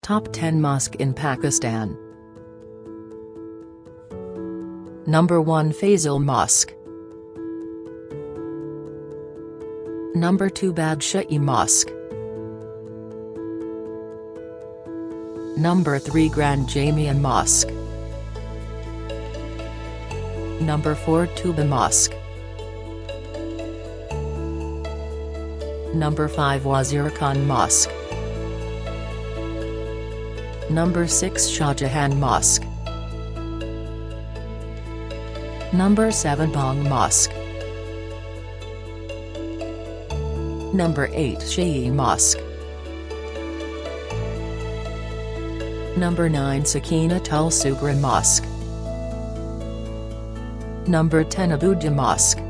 Top 10 Mosque in Pakistan. Number 1 Faisal Mosque. Number 2 Badshah-e Mosque. Number 3 Grand Jamia Mosque. Number 4 Tuba Mosque. Number 5 Wazir Khan Mosque. Number 6 Shah Jahan Mosque. Number 7 Bang Mosque. Number 8 Shahi Mosque. Number 9 Sakinatul Sughra Mosque. Number 10 Abuja Mosque.